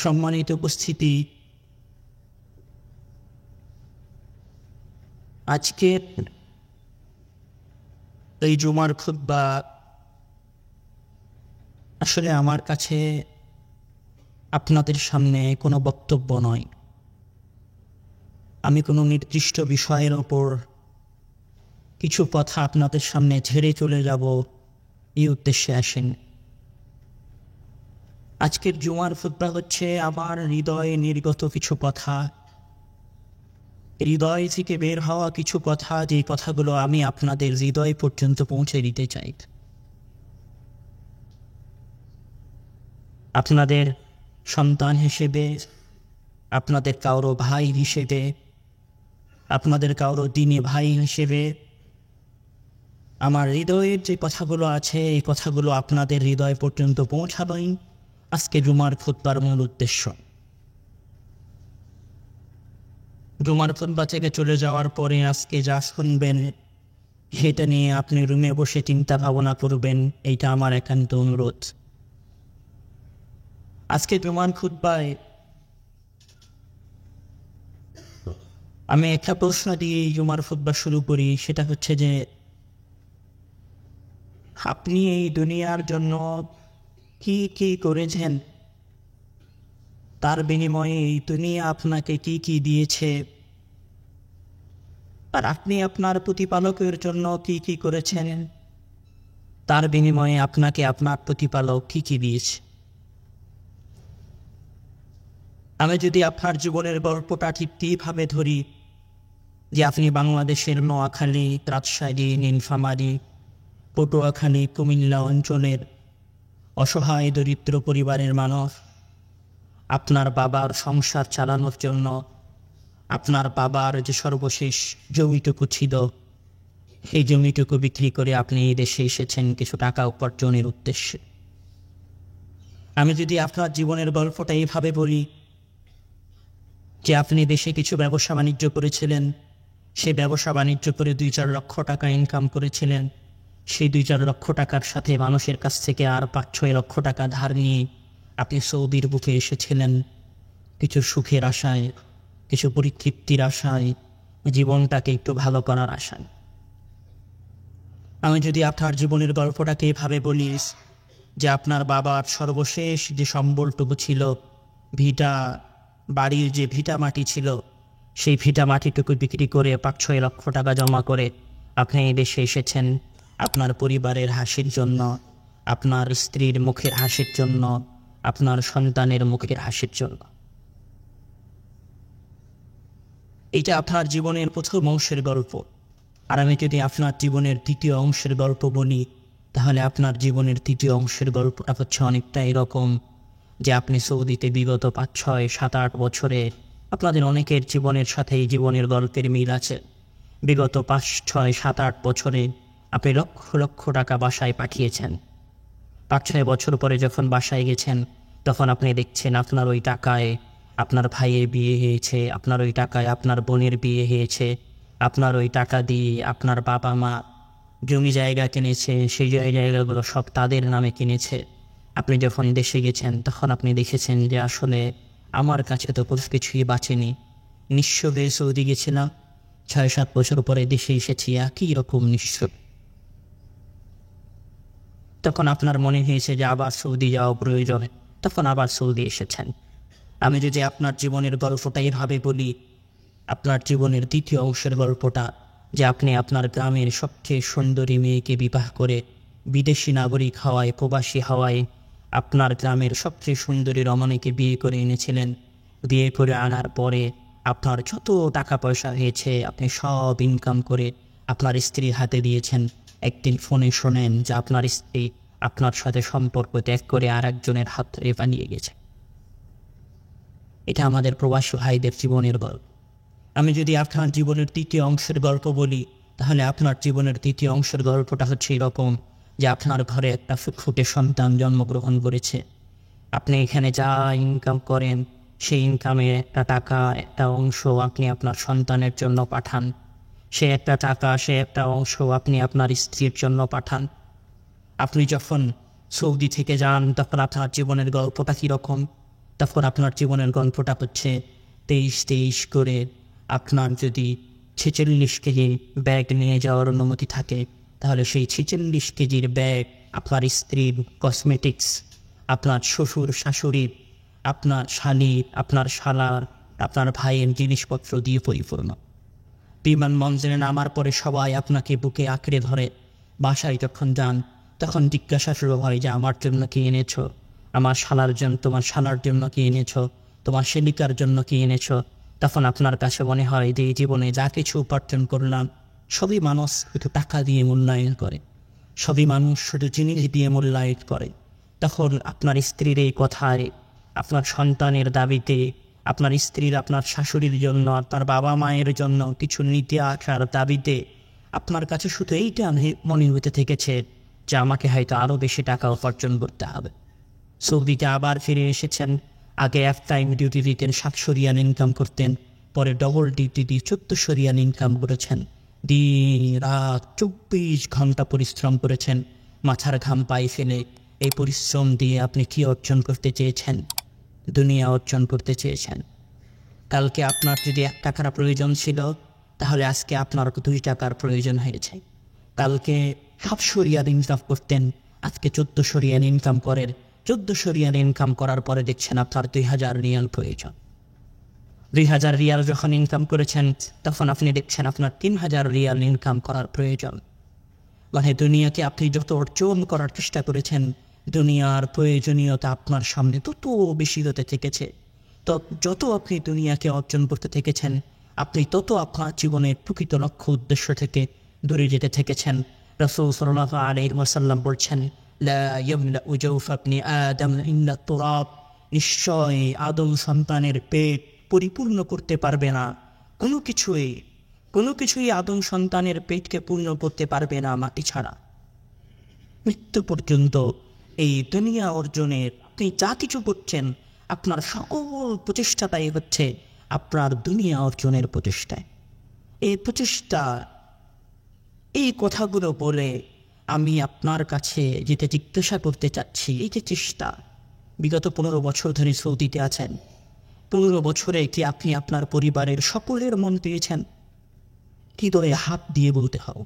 সম্মানিত উপস্থিতি, আজকের এই জুমার খুতবা আসলে আমার কাছে আপনাদের সামনে কোনো বক্তব্য নয়। আমি কোনো নির্দিষ্ট বিষয়ের ওপর কিছু কথা আপনাদের সামনে ঝেড়ে চলে যাব এই উদ্দেশ্যে আসেন। আজকের জুমার খুতবা হচ্ছে আমার হৃদয়ে নির্গত কিছু কথা, হৃদয় থেকে বের হওয়া কিছু কথা, যে কথাগুলো আমি আপনাদের হৃদয় পর্যন্ত পৌঁছে দিতে চাই। আপনাদের সন্তান হিসেবে, আপনাদের কারো ভাই হিসেবে, আপনাদের কারো দিনী ভাই হিসেবে আমার হৃদয়ের যে কথাগুলো আছে এই কথাগুলো আপনাদের হৃদয় পর্যন্ত পৌঁছানোই আজকে জুমার খুতবার মূল উদ্দেশ্য। জুমার খুতবা থেকে চলে যাওয়ার পরে আজকে যা শুনবেন সেটা নিয়ে আপনি রুমে বসে চিন্তা ভাবনা করবেন, এইটা আমার একান্ত অনুরোধ। আজকে জুমার খুতবায় আমি একটা প্রশ্ন দিয়ে জুমার খুতবা শুরু করি, সেটা হচ্ছে যে আপনি এই দুনিয়ার জন্য কি কি করেছেন, তার বিনিময়ে এই দুনিয়া আপনাকে কি কি দিয়েছে, আর আপনি আপনার প্রতিপালকের জন্য কি কি করেছেন, তার বিনিময়ে আপনাকে আপনার প্রতিপালক কি কি দিয়েছে। আমি যদি আপনার জীবনের গল্পটা ঠিক এইভাবে ধরি যে আপনি বাংলাদেশের নোয়াখালী, রাজশাহী, নীলফামারী, পটুয়াখালী, কুমিল্লা অঞ্চলের অসহায় দরিদ্র পরিবারের মানুষ, আপনার বাবার সংসার চালানোর জন্য আপনার বাবার যে সর্বশেষ জমিটুকু ছিল সেই জমিটুকু বিক্রি করে আপনি এই দেশে এসেছেন কিছু টাকা উপার্জনের উদ্দেশ্যে। আমি যদি আপনার জীবনের গল্পটা এইভাবে বলি যে আপনি দেশে কিছু ব্যবসা বাণিজ্য করেছিলেন, সেই ব্যবসা বাণিজ্য করে 2-4 লক্ষ টাকা ইনকাম করেছিলেন, সেই 2-4 লক্ষ টাকার সাথে মানুষের কাছ থেকে আর 5-6 লক্ষ টাকা ধার নিয়ে আপনি সৌদির বুকে এসেছিলেন কিছু সুখের আশায়, কিছু পরিতৃপ্তির আশায়, জীবনটাকে একটু ভালো করার আশায়। আমি যদি আপনার জীবনের গল্পটাকে এভাবে বলি যে আপনার বাবার সর্বশেষ যে সম্বলটুকু ছিল, ভিটা বাড়ির যে ভিটা মাটি ছিল, সেই ভিটা মাটিটুকু বিক্রি করে 5-6 লক্ষ টাকা জমা করে আপনি এই দেশে এসেছেন আপনার পরিবারের হাসির জন্য, আপনার স্ত্রীর মুখের হাসির জন্য, আপনার সন্তানের মুখের হাসির জন্য। এটা আপনার জীবনের প্রথম অংশের গল্প। আর আমি যদি আপনার জীবনের দ্বিতীয় অংশের গল্প বলি, তাহলে আপনার জীবনের তৃতীয় অংশের গল্পটা হচ্ছে অনেকটা এরকম যে আপনি সৌদিতে বিগত 5-6-7-8 বছরে, আপনাদের অনেকের জীবনের সাথে এই জীবনের গল্পের মিল আছে। বিগত 5-6-7-8 বছরে আপনি লক্ষ লক্ষ টাকা বাসায় পাঠিয়েছেন। 5-6 বছর পরে যখন বাসায় গেছেন তখন আপনি দেখছেন আপনার ওই টাকায় আপনার ভাইয়ের বিয়ে হয়েছে, আপনার ওই টাকায় আপনার বোনের বিয়ে হয়েছে, আপনার ওই টাকা দিয়ে আপনার বাবা মা জমি জায়গা কিনেছে, সেই জায়গাগুলো সব তাদের নামে কিনেছে। আপনি যখন দেশে গেছেন তখন আপনি দেখেছেন যে আসলে আমার কাছে তো কোনো কিছুই বাঁচেনি, নিঃস্ব হয়ে সৌদি গেছিলাম, 6-7 বছর পরে দেশে এসেছি একই রকম নিঃস্ব। তখন আপনার মনে হয়েছে যে আবার সৌদি যাওয়া প্রয়োজন, তখন আবার সৌদি এসেছেন। আমি যদি আপনার জীবনের গল্পটা এভাবে বলি, আপনার জীবনের দ্বিতীয় অংশের গল্পটা যে আপনি আপনার গ্রামের সবচেয়ে সুন্দরী মেয়েকে বিবাহ করে বিদেশি নাগরিক হওয়ায়, প্রবাসী হওয়ায় আপনার গ্রামের সবচেয়ে সুন্দরী রমণীকে বিয়ে করে এনেছিলেন। বিয়ে করে আনার পরে আপনার যত টাকা পয়সা হয়েছে আপনি সব ইনকাম করে আপনার স্ত্রীর হাতে দিয়েছেন। একদিন ফোনে শোনেন যে আপনার স্ত্রী আপনার সাথে সম্পর্ক ত্যাগ করে আর একজনের হাত ধরে পালিয়ে গেছে। এটা আমাদের প্রবাসী ভাইদের জীবনের গল্প। আমি যদি আপনার জীবনের তৃতীয় অংশের গল্প বলি, তাহলে আপনার জীবনের তৃতীয় অংশের গল্পটা হচ্ছে এরকম যে আপনার ঘরে একটা ফুটফুটে সন্তান জন্মগ্রহণ করেছে। আপনি এখানে যা ইনকাম করেন সেই ইনকামের একটা টাকা, একটা অংশ আপনি আপনার সন্তানের জন্য পাঠান। সে একটা টাকা, সে একটা অংশ আপনি আপনার স্ত্রীর জন্য পাঠান। আপনি যখন সৌদি থেকে যান তখন আপনার জীবনের গল্পটা কীরকম তখন আপনার জীবনের গল্পটা হচ্ছে 23 করে আপনার যদি 46 কেজি ব্যাগ নিয়ে যাওয়ার অনুমতি থাকে, তাহলে সেই 46 কেজির ব্যাগ আপনার স্ত্রীর কসমেটিক্স, আপনার শ্বশুর শাশুড়ির, আপনার শালির, আপনার শালার, আপনার ভাইয়ের জিনিসপত্র দিয়ে পরিপূর্ণ। বিমানবন্দরে নামার পরে সবাই আপনাকে বুকে আঁকড়ে ধরে। বাসায় যখন যান তখন জিজ্ঞাসা শুরু হয় যে আমার জন্য কি এনেছো, আমার শালার জন্য, তোমার শালার জন্য কি এনেছো, তোমার শিলিকার জন্য কি এনেছো। তখন আপনার কাছে মনে হয় যে এই জীবনে যা কিছু উপার্জন করলাম সবই মানুষ শুধু টাকা দিয়ে মূল্যায়ন করে, সবই মানুষ শুধু জিনিস দিয়ে মূল্যায়ন করে। তখন আপনার স্ত্রীর এই কথায়, আপনার সন্তানের দাবিতে, আপনার স্ত্রীর, আপনার শাশুড়ির জন্য, আপনার বাবা মায়ের জন্য কিছু নিতে আসার দাবিতে আপনার কাছে শুধু এইটা মনে হতে থেকেছে যে আমাকে হয়তো আরও বেশি টাকা উপার্জন করতে হবে। সৌদিতে আবার ফিরে এসেছেন। আগে এক টাইম ডিউটি দিতেন, 700 রিয়াল ইনকাম করতেন, পরে ডবল ডিউটি দিয়ে 1400 রিয়াল ইনকাম করেছেন। দিন রাত 24 ঘন্টা পরিশ্রম করেছেন, মাথার ঘাম পায়ে ফেলে। এই পরিশ্রম দিয়ে আপনি কি অর্জন করতে চেয়েছেন? দুনিয়া অর্জন করতে চেয়েছেন। কালকে আপনার যদি 1 টাকার প্রয়োজন ছিল, তাহলে আজকে আপনার 2 টাকার প্রয়োজন হয়েছে। কালকে 700 রিয়াল ইনকাম করতেন, আজকে 1400 রিয়াল ইনকাম করেন। 1400 রিয়াল ইনকাম করার পরে দেখছেন আপনার 2000 রিয়াল প্রয়োজন। 2000 রিয়াল যখন ইনকাম করেছেন তখন আপনি দেখছেন আপনার 3000 রিয়াল ইনকাম করার প্রয়োজন। মানে দুনিয়াকে আপনি যত অর্জন করার চেষ্টা করেছেন, দুনিয়ার প্রয়োজনীয়তা আপনার সামনে তত বেশি হতে থেকেছে। তো যত আপনি দুনিয়াকে অর্জন করতে থেকেছেন, আপনি তত আপনার জীবনের প্রকৃত লক্ষ্য উদ্দেশ্য থেকে দূরে যেতে থেকেছেন। রাসূল সাল্লাল্লাহু আলাইহি ওয়াসাল্লাম বলছেন, লা ইয়ামলাউ জাওফা ইবনি আদম ইল্লা তুরাব, নিশ্চয়ই আদম সন্তানের পেট পরিপূর্ণ করতে পারবে না কোনো কিছুই আদম সন্তানের পেটকে পূর্ণ করতে পারবে না মাটি ছাড়া। মৃত্যু পর্যন্ত এই দুনিয়া অর্জনের আপনি যা কিছু করছেন, আপনার সকল প্রচেষ্টাটাই হচ্ছে আপনার দুনিয়া অর্জনের প্রচেষ্টায়। এই প্রচেষ্টা, এই কথাগুলো বলে আমি আপনার কাছে যেটা জিজ্ঞাসা করতে চাচ্ছি, এই যে চেষ্টা, বিগত 15 বছর ধরে সৌদিতে আছেন, 15 বছরে কি আপনি আপনার পরিবারের সকলের মন পেয়েছেন? হৃদয়ে হাত দিয়ে বলতে হবে।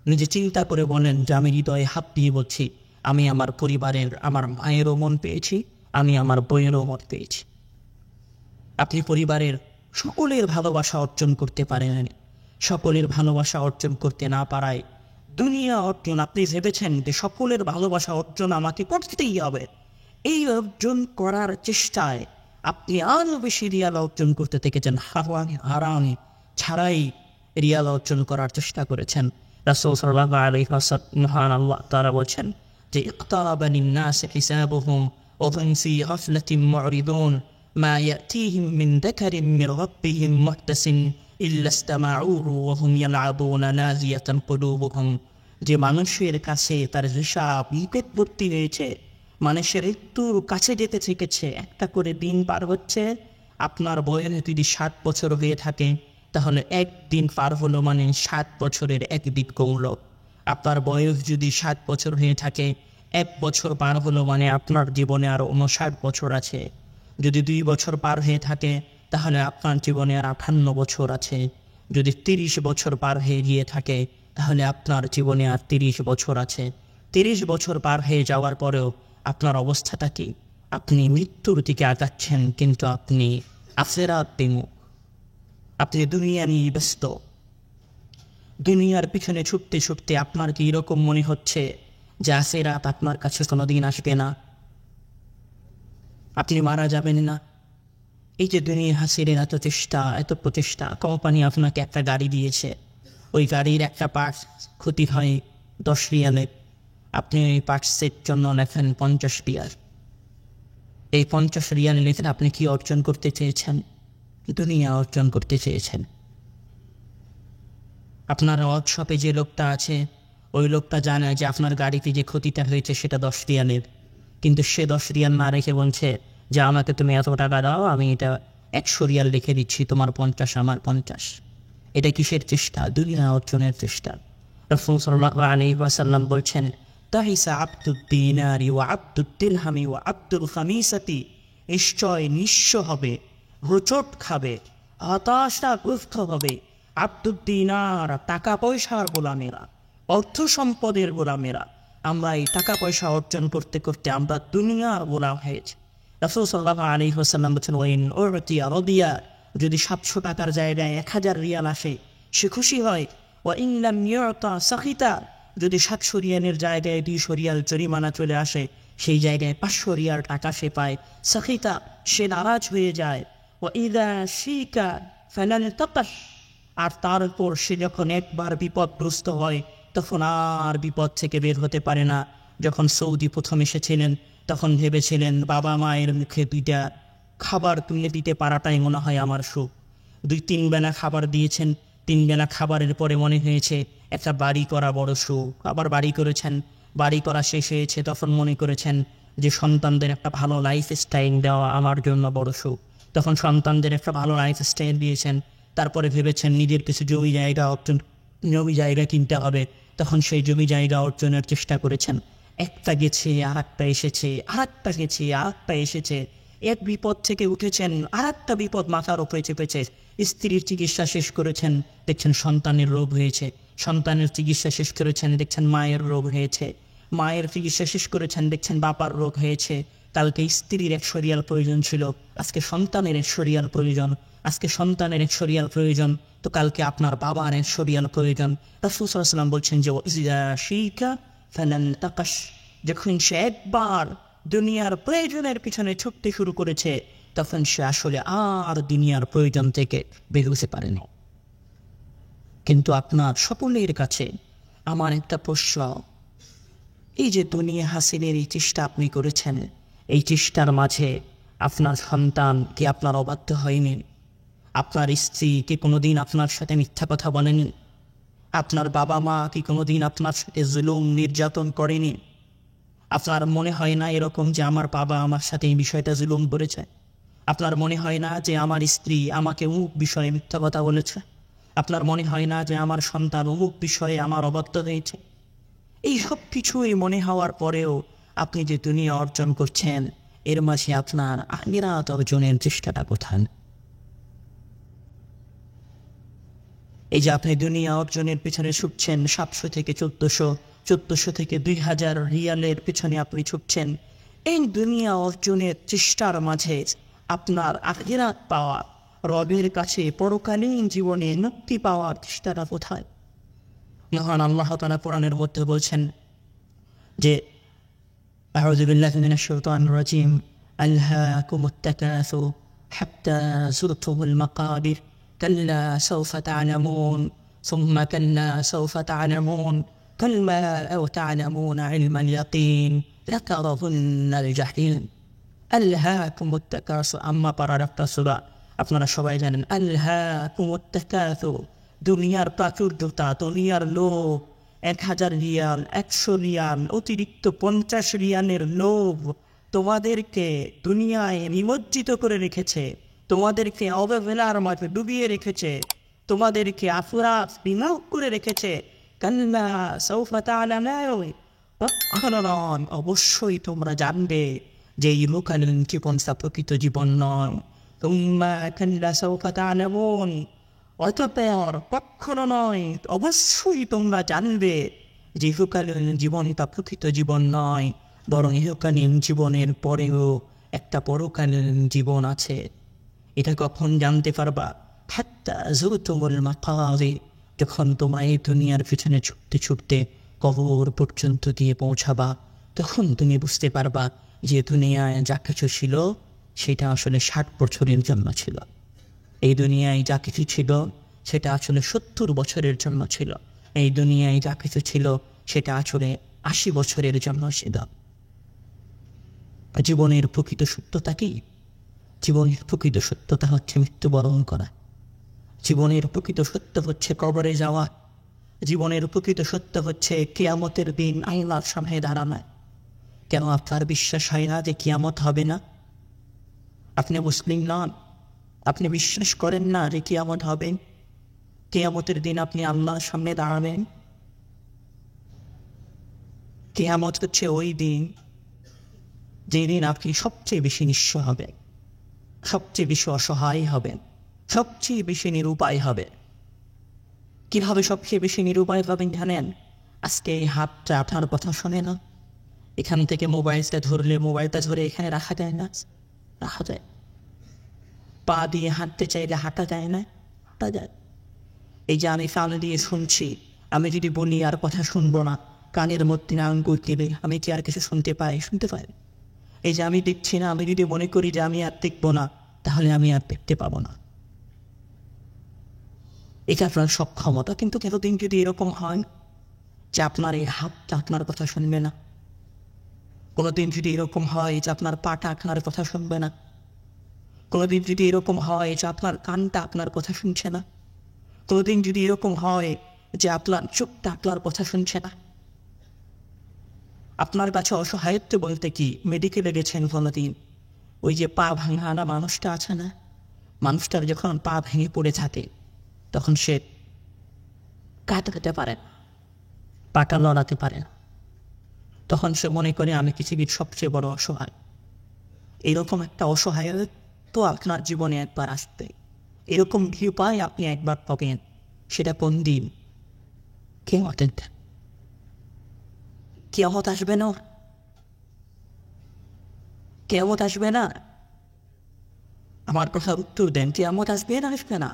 নিজে চিন্তা করে বলেন যে আমি হৃদয়ে হাত দিয়ে বলছি, আমি আমার পরিবারের, আমার মায়েরও মন পেয়েছি, আমি আমার বইয়েরও মন পেয়েছি। আপনি পরিবারের সকলের ভালোবাসা অর্জন করতে পারেন। সকলের ভালোবাসা অর্জন করতে না পারায় দুনিয়া অর্জন আপনি ভেবেছেন যে সকলের ভালোবাসা অর্জন আমাকে করতেই হবে। এই অর্জন করার চেষ্টায় আপনি আরও বেশি রিয়াল অর্জন করতে থেকেছেন, হারাম ছাড়াই রিয়াল অর্জন করার চেষ্টা করেছেন। রাসূল সাল্লাল্লাহু আলাইহি ওয়াসাল্লাম আল্লাহ তাআলা বলেছেন যে ইকতারাবা লিন-নাসি হিসাবুহুম ওয়া হুম ফি গাফলাতিন মু'রিদুন মা ইয়াতিহিম মিন যাকারিন মিন রাব্বিহিম মুহতাসিন ইল্লা ইসতামাউহু ওয়া হুম ইয়ালআবুনা নাজিয়াতান কুলুবুহুম। যে মানুষের কাছে তার হিসাব নিকটবর্তী হয়েছে, মানুষের একটু কাছে যেতে শিখেছে, একটা করে দিন পার হচ্ছে। আপনার বয়স যদি 60 বছর হয়ে থাকে, তাহলে একদিন পার হলো মানে 7 বছরের একদিন কমলো। আপনার বয়স যদি 7 বছর হয়ে থাকে, 1 বছর পার হলো মানে আপনার জীবনে আরও 59 বছর আছে। যদি 2 বছর পার হয়ে থাকে, তাহলে আপনার জীবনে আর 58 বছর আছে। যদি 30 বছর পার হয়ে গিয়ে থাকে, তাহলে আপনার জীবনে আর 30 বছর আছে। 30 বছর পার হয়ে যাওয়ার পরেও আপনার অবস্থাটা কি? আপনি মৃত্যুর দিকে আগাচ্ছেন, কিন্তু আপনি আখিরাত বিমুখ। আপনি দুনিয়া নিয়ে ব্যস্ত। দুনিয়ার পিছনে ছুটতে ছুটতে আপনার কি এরকম মনে হচ্ছে যে আখিরাত আপনার কাছে কোনোদিন আসবে না, আপনি মারা যাবেন না? এই যে দুনিয়া হাসিরের এত চেষ্টা, এত প্রচেষ্টা, কোম্পানি আপনাকে একটা গাড়ি দিয়েছে, ওই গাড়ির একটা পার্টস ক্ষতি হয় 10 রিয়ালে, আপনি ওই পার্টসের জন্য লেখেন 50 রিয়াল। এই 50 রিয়াল লিখে আপনি কি অর্জন করতে চেয়েছেন? দুনিয়া অর্জন করতে চেয়েছেন। আপনার ওয়ার্কশপে যে লোকটা আছে, ওই লোকটা জানে যে আপনার গাড়িতে যে ক্ষতিটা হয়েছে সেটা 10 রিয়ালের, কিন্তু সে 10 রিয়াল না রেখে বলছে যে আমাকে তুমি এত টাকা দাও, আমি এটা 100 রিয়াল লিখে দিচ্ছি, তোমার 50 আমার 50। এটা কিসের চেষ্টা? দুনিয়া অর্জনের চেষ্টা। রাসূল সাল্লাল্লাহু আলাইহি ওয়াসাল্লাম বলছেন, তাহিসা আব্দুদ দিনারি ওয়া আব্দুদ দিরহামি ওয়া আব্দুল খামিসাতি নিশ্চয় নিঃস্ব হবে, হোঁচট খাবে, হতাশাগ্রস্ত হবে আব্দুদ্দিনার টাকা পয়সার গোলামেরা, অর্থ সম্পদের গোলামেরা। আমরা এই টাকা পয়সা অর্জন করতে করতে আমরা দুনিয়ার গোলাম হয়েছি। রাসূল সাল্লাল্লাহু আলাইহি ওয়াসাল্লাম বলেছেন, ওয়াইন উরতিয়া রাদিয়া, যদি 700 টাকার জায়গায় 1000 রিয়াল আসে সে খুশি হয়। ওয়া ইন লাম ইউতা সাখিতা, যদি 700 রিয়ালের জায়গায় 200 রিয়াল জরিমানা চলে আসে, সেই জায়গায় 500 রিয়াল টাকা সে পায়, সাখিতা, সে নারাজ হয়ে যায়। ওয়া ইযা শিকা ফালালতাকাশ, আর তার উপর সে যখন একবার বিপদগ্রস্ত হয় তখন আর বিপদ থেকে বের হতে পারে না। যখন সৌদি প্রথম এসেছিলেন তখন ভেবেছিলেন বাবা মায়ের মুখে 2টা খাবার তুলে দিতে পারাটাই মনে হয় আমার সুখ। 2-3 বেলা খাবার দিয়েছেন, 3 বেলা খাবারের পরে মনে হয়েছে একটা বাড়ি করা বড় সুখ। আবার বাড়ি করেছেন, বাড়ি করা শেষ হয়েছে, তখন মনে করেছেন যে সন্তানদের একটা ভালো লাইফ স্টাইল দেওয়া আমার জন্য বড় সুখ। তখন সন্তানদের একটা ভালো লাইফ স্টাইল দিয়েছেন, তারপরে ভেবেছেন নিজের কিছু জমি জায়গা কিনতে হবে, তখন সেই জমি জায়গা অর্জনের চেষ্টা করেছেন। একটা গেছে আর একটা এসেছে, আর একটা গেছে আর একটা এসেছে, এক বিপদ থেকে উঠেছেন আর একটা বিপদ মাথার উপরে চেপেছে। স্ত্রীর চিকিৎসা শেষ করেছেন, দেখছেন সন্তানের রোগ হয়েছে, সন্তানের চিকিৎসা শেষ করেছেন, দেখছেন মায়ের রোগ হয়েছে, মায়ের চিকিৎসা শেষ করেছেন, দেখছেন বাবার রোগ হয়েছে। কালকে স্ত্রীর 100 রিয়াল প্রয়োজন ছিল, আজকে সন্তানের 100 রিয়াল প্রয়োজন, আজকে সন্তানের 100 রিয়াল প্রয়োজন, তো কালকে আপনার বাবার 100 রিয়াল প্রয়োজন। রাসূল সাল্লাল্লাহু আলাইহি ওয়াসাল্লাম বলছেন যে ইযা শিকা ফালালতাকাশ, যখন সে একবার দুনিয়ার প্রয়োজনের পিছনে ছুটতে শুরু করেছে তখন সে আসলে আর দুনিয়ার প্রয়োজন থেকে বের হতে পারেনি। কিন্তু আপনার সকলের কাছে আমার একটা প্রশ্ন, এই যে দুনিয়া হাসিলের এই চেষ্টা আপনি করেছেন, এই চেষ্টার মাঝে আপনার সন্তান কি আপনার অবাধ্য হয়নি? আপনার স্ত্রী কি কোনোদিন আপনার সাথে মিথ্যা কথা বলেনি? আপনার বাবা মা কি কোনোদিন আপনার সাথে জুলুম নির্যাতন করেনি? আপনার মনে হয় না এরকম যে আমার বাবা আমার সাথে এই বিষয়টা জুলুম করেছে? আপনার মনে হয় না যে আমার স্ত্রী আমাকে অমুক বিষয়ে মিথ্যা কথা বলেছে? আপনার মনে হয় না যে আমার সন্তান অমুক বিষয়ে আমার অবাধ্য হয়েছে? এই সব কিছুই মনে হওয়ার পরেও আপনি যে দুনিয়া অর্জন করছেন, এর মাঝে আপনার আখিরাত অর্জনের চেষ্টাটা কোথায়? এই যে আপনি দুনিয়া অর্জনের পিছনে ছুটছেন, 700 থেকে 1400, 1400 থেকে 2000 রিয়ালের পিছনে আপনি ছুটছেন, এই দুনিয়া অর্জনের চেষ্টার মাঝে আপনার আখিরাত পাওয়া, রবের কাছে পরকালীন জীবনে মুক্তি পাওয়ার চেষ্টাটা কোথায়? মহান আল্লাহ তাআলা কোরআনের মধ্যে বলছেন যে আউযু বিল্লাহি মিনাশ শাইতানির রাজীম, আলহাকুমুত তাকাসুর হাত্তা যুরতুমুল মাকাবির, কাল্লা সাওফা তা'লামুন সুম্মা কাল্লা সাওফা তা'লামুন কাল্লা লাউ তা'লামুনা ইলমাল ইয়াকিন লাতারাউন্নাল জাহিম। আলহাকুমুত তাকাসুর, আম্মা পারার একটা সূরা, আপনারা সবাই জানেন। আলহাকুমুত তাকাসুর, দুনিয়ার প্রাচুর্যতা, দুনিয়ার লোভ, 1000 রিয়াল, 100 রিয়াল, অতিরিক্ত 50 রিয়ালের লোভ তোমাদেরকে দুনিয়ায় নিমজ্জিত করে রেখেছে, তোমাদেরকে অবহেলার মাঝে ডুবিয়ে রেখেছে, তোমাদেরকে আফরাত বিমুখ করে রেখেছে। কাল্লা সাওফা তা'লামুন, অবশ্যই তোমরা জানবে যে ইহকালীন জীবনটা প্রকৃত জীবন নয়। তুম্মা কাল্লা সাওফা তা'লামুন, অতঃপর কখনো নয়, অবশ্যই তোমরা জানবে যে ইহকালীন জীবনটা প্রকৃত জীবন নয়, বরং ইহকালীন জীবনের পরেও একটা পরকালীন জীবন আছে। এটা কখন জানতে পারবা? হাত্তা যুরতুমুল মাকাবির, যখন তোমরা এই দুনিয়ার পিছনে ছুটতে ছুটতে কবর পর্যন্ত গিয়ে পৌঁছাবা, তখন তুমি বুঝতে পারবা যে দুনিয়ায় যা কিছু ছিল সেটা আসলে 60 বছরের জন্য ছিল। এই দুনিয়ায় যা কিছু ছিল সেটা আসলে 70 বছরের জন্য ছিল। এই দুনিয়ায় যা কিছু ছিল সেটা আসলে 80 বছরের জন্য ছিল। জীবনের প্রকৃত সত্যতা কি? জীবনের প্রকৃত সত্যতা হচ্ছে মৃত্যুবরণ করা। জীবনের প্রকৃত সত্য হচ্ছে কবরে যাওয়া। জীবনের প্রকৃত সত্য হচ্ছে কিয়ামতের দিন আল্লাহর সামনে দাঁড়ানো। কেন আপনার বিশ্বাস হয় না যে কিয়ামত হবে না? আপনি মুসলিম নন, আপনি বিশ্বাস করেন না যে কিয়ামত হবে? কিয়ামতের দিন আপনি আল্লাহর সামনে দাঁড়াবেন। কিয়ামত হচ্ছে ওই দিন যেদিন আপনি সবচেয়ে বেশি নিঃস্ব হবেন, সবচেয়ে বেশি অসহায় হবেন, সবচেয়ে বেশি নিরুপায় হবে। কিভাবে সবচেয়ে বেশি নিরুপায় হবেন জানেন? আজকে এই হাতটা আপনার কথা শোনে না, এখান থেকে মোবাইলটা ধরলে মোবাইলটা ধরে এখানে রাখা যায় না, রাখা যায়। পা দিয়ে হাঁটতে চাইলে হাঁটা যায় না, হাঁটা যায়। এই যে আমি কান দিয়ে শুনছি, আমি যদি বলি আর কথা শুনবো না, কানের মধ্যে আঙ্গুল দিবে, আমি কি আর কিছু শুনতে পাই? শুনতে পাই। এই যে আমি দেখছি না, আমি যদি মনে করি যে আমি আর দেখবো না, তাহলে আমি আর দেখতে পাবো না। এটা আপনার সক্ষমতা। কিন্তু কতদিন যদি এরকম হয় যে আপনার এই হাতটা আপনার কথা শুনবে না, কোনোদিন যদি এরকম হয় যে আপনার পাটা আপনার কথা শুনবে না, কোনোদিন যদি এরকম হয় যে আপনার কানটা আপনার কথা শুনছে না, কোনোদিন যদি এরকম হয় যে আপনার চোখটা আপনার কথা শুনছে না, আপনার কাছে অসহায়ত্ব বলতে কি? মেডিকেলে গেছেন কোনোদিন, ওই যে পা ভাঙা মানুষটা আছে না, মানুষটার যখন পা ভেঙে পড়ে থাকে তখন সে কাটাতে পারে না, পাটা লড়াতে পারে না, তখন সে মনে করে আমি পৃথিবীর সবচেয়ে বড় অসহায়। এরকম একটা অসহায়ত্ব আপনার জীবনে একবার আসবে, এরকম কৃপায় আপনি একবার পাবেন। সেটা কোন দিন? কিয়ামত আসবে না, কিয়ামত আসবে না। আমার কথার উত্তর দেন, কিয়ামত আসবে না আসবে না?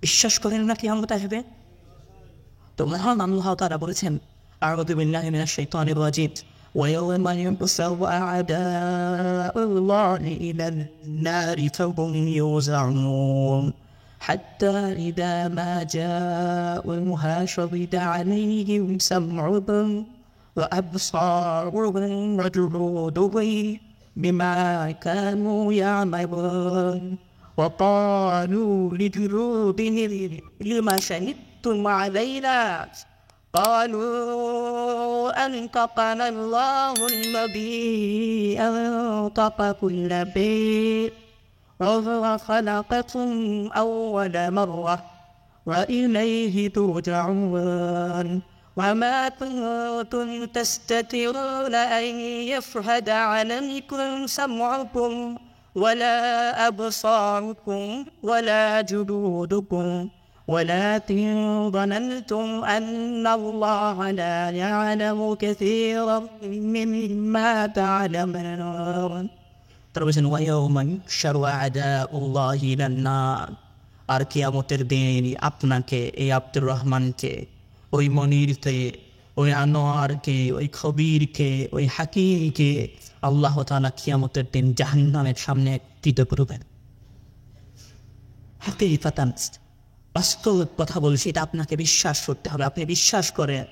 বিশ্বাস করেন না কিয়ামত আসবে? তো মহান আল্লাহ তাআলা বলেছেন, আউযু বিল্লাহি মিনাশ শাইতানির রাজিম, ويوم يحشر أعداء الله إلى النار فهم يوزعون حتى إذا ما جاءوها شهد عليهم سمعهم وأبصارهم وجلودهم بما كانوا يعملون وقالوا لجلودهم لم شهدتم علينا قالوا أنطقنا الله الذي أنطق كل شيء وهو خلقكم أول مرة وإليه ترجعون وما كنتم تستترون أن يشهد عليكم سمعكم ولا أبصاركم ولا جلودكم ولكن ظننتم أن الله لا يعلم كثيرا مما تعلمون তরবেছেন ওয়াইয়াউমা ইউহশারু আ'দাউল্লাহি ইলান নার। আর কিয়ামতের দিন আপনাকে, এই আব্দুর রহমানকে, ওই মনিরকে, ওই আনোয়ারকে, ওই খবিরকে, ওই হাকিমকে আল্লাহ তাআলা কিয়ামতের দিন জাহান্নামের সামনে একত্রিত করবেন। হাকিকাতান বাস্তব কথা বলছি, এটা আপনাকে বিশ্বাস করতে হবে। আপনি বিশ্বাস করেন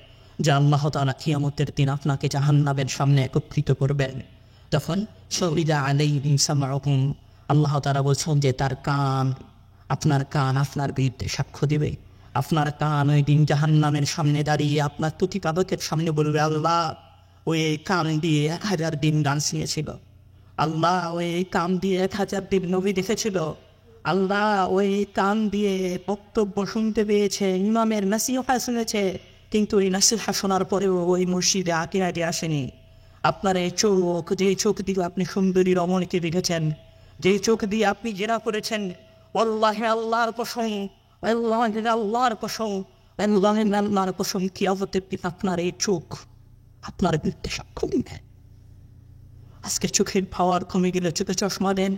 যে আল্লাহ তাআলা কিয়ামতের দিন আপনাকে জাহান্নামের সামনে একত্রিত করবেন। তখন শাহিদা আলাইহিম সামউহুম, আল্লাহ তাআলা বলছেন যে তার কান, আপনার কান আপনার বিরুদ্ধে সাক্ষ্য দিবে। আপনার কান ওই দিন জাহান্নামের সামনে দাঁড়িয়ে আপনার প্রতিপাদকের সামনে বলবে, আল্লাহ ওই কান দিয়ে 1000 দিন গান শুনেছিল, আল্লাহ ওই কান দিয়ে 1000 দিন নবী দেখেছিল, আল্লাহ ওই কান দিয়ে বক্তব্য শুনতে পেয়েছে, ইমামের নাসিহা শুনেছে, কিন্তু এই নাসিহা শোনার পরেও ওই মসজিদে আগে আসেনি। আপনার এই চোখ, যে চোখ দিয়ে আপনি সুন্দরী রমণীকে দেখেছেন, যে চোখ দিয়ে আপনি জেরা করেছেন, আল্লাহে আল্লাহর কসম, আল্লাহর কসম, আল্লাহর কসম, কিয়ামতের দিন আপনার এই চোখ আপনার বিরুদ্ধে সাক্ষ্য দিবে। আজকে চোখের পাওয়ার কমে গেলে চোখে চশমা দেন,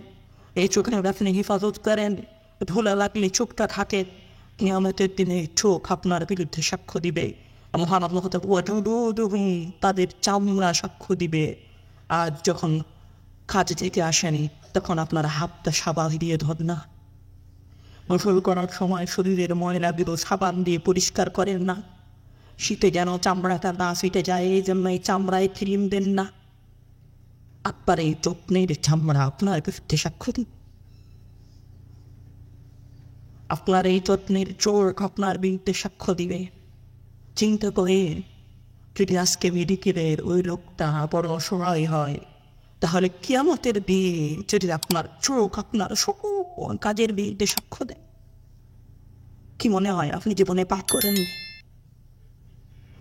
এই চোখের আপনি হেফাজত করেন, ধুলা লাগলে চোখটা থাকে, কিয়ামতের দিনে চোখ আপনার বিরুদ্ধে সাক্ষ্য দিবে। মহান আল্লাহ তাদের চামড়া সাক্ষ্য দিবে। আর যখন কাজ থেকে আসেনি তখন আপনার হাতটা সাবান দিয়ে ধর না, গোসল করার সময় শরীরের ময়লাগুলো সাবান দিয়ে পরিষ্কার করেন না, শীতে যেন চামড়াটা না শীতে যায় এই জন্য এই চামড়ায় ক্রিম দেন না। আপনার এই যত্নের চামড়া আপনার বিরুদ্ধে সাক্ষ্য দিন, আপনার এই যত্নের চোখ আপনার বিরুদ্ধে সাক্ষ্য দিবে। চিন্তা করে যদি আজকে মেডিকেলের ওই লোকটা বড় অসহায় হয়, তাহলে কিয়ামতের দিন যদি আপনার চোখ আপনার সকল কাজের বিরুদ্ধে সাক্ষ্য দেয়, কি মনে হয় আপনি জীবনে পাপ করেন?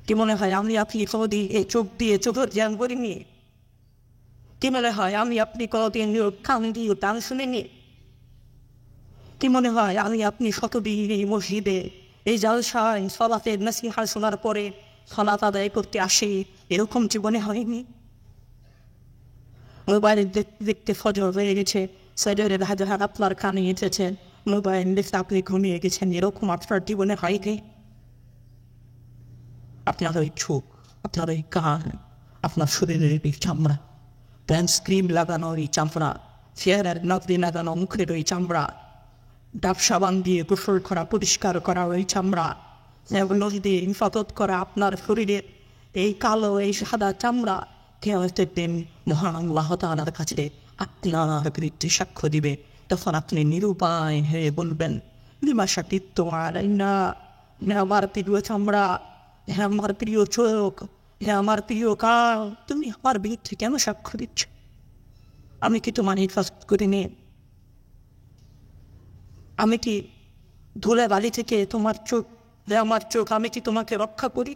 কি মনে হয় আপনি কোনোদিন এই চোখ দিয়ে চোখের জ্ঞান করিনি? কি মনে হয় আমি আপনি কোনোদিন কান দিয়ে গান শুনিনি? কি মনে হয় আমি আপনি শতদিন এই মসজিদে এই জালসায় সলাতের নসিহা শোনার পরে সলাত আদায় করতে আসি? এরকম জীবনে হয়নি। মোবাইল দেখতে দেখতে ফজর হয়ে গেছে, ফজরের হাজার আপনার কানে এসেছে, মোবাইল দেখতে আপনি ঘুমিয়ে গেছেন, এরকম আপনার জীবনে হয়নি? আপনার ওই চোখ, আপনার ওই কান, আপনার শরীরের এই চামড়া, প্যান্টস্ক্রিম লাগানো ওই চামড়া, চেয়ারের নকলি লাগানো মুখের ওই চামড়া, ডাব সাবান দিয়ে গোসল করা পরিষ্কার করা ওই চামড়া, নদীতে হিফাজত করা আপনার শরীরের এই কালো এই সাদা চামড়া কিয়ামতের দিন মহান আল্লাহ তাআলার কাছে আপনার বিরুদ্ধে সাক্ষ্য দিবে। তখন আপনি নিরুপায় হয়ে বলবেন, লিমা শাকিত্তু আলাইনা, হে আমার প্রিয় চামড়া, হে আমার প্রিয় চোখ, হে আমার প্রিয় কান, তুমি আমার বিরুদ্ধে কেন সাক্ষ্য দিচ্ছ? আমি কি তোমার হিফাজত করিনি? আমি কি ধুলে বালি থেকে তোমার চোখ, হে আমার চোখ, আমি কি তোমাকে রক্ষা করি?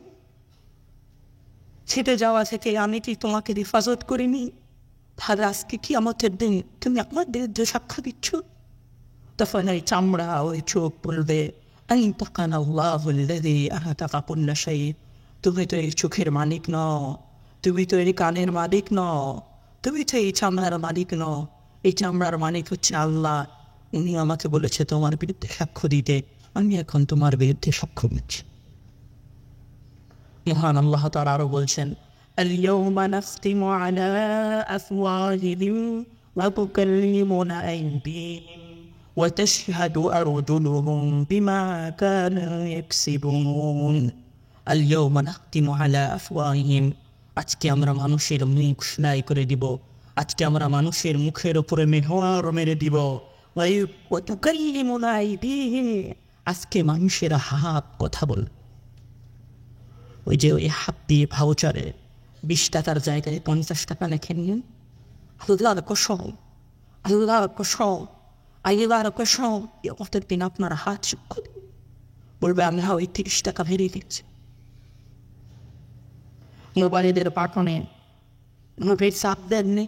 ছিটে যাওয়া থেকে আমি কি তোমাকে হেফাজত করিনি? তাহলে আজকে কি আমাদের দিন তুমি আমার বিরুদ্ধে সাক্ষ্য দিচ্ছ? তখন ওই চামড়া ওই চোখ বলবে, তুমি তো এই চোখের মালিক নও, তুমি তো এই কানের মালিক নও, তুমি তো এই চামড়ার মালিক নও, এই চামড়ার মালিক হচ্ছে আল্লাহ। উনি আমাকে বলেছে তোমার বিরুদ্ধে সাক্ষ্য দিতে, আমি এখন তোমার বিরুদ্ধে সাক্ষ্য দিচ্ছি। মহান আল্লাহ তাআলা আরো বলছেন, আল-ইয়াওমা নাখতিমু আলা আফওয়াহিহিম ওয়া তুকাল্লিমুনা আইদিহিম ওয়া তাশহাদু আরজুলুহুম বিমা কানু ইয়াকসিবুন। আল-ইয়াওমা নাখতিমু আলা আফওয়াহিহিম, আজকে আমরা মানুষের মুখ সেলাই করে দিব, আজকে আমরা মানুষের মুখের উপরে মেহর মেরে দিব। ওয়া তুকাল্লিমুনা আইদিহিম, আজকে মানুষের হাত কথা বলবে। ওই যে ওই হাত দিয়ে ভাউচারে 20 টাকার জায়গায় 50 টাকা লেখে নিন, আল্লাহর কসম, আল্লাহর কসম, আল্লাহর কসম, কিয়ামতের দিন আপনার হাত সাক্ষ্য দিবে, বলবে আমি ওই 30 টাকা ভেরিয়ে দিচ্ছি। মোবাইলের বাটনে মুভের চাপ দেননি,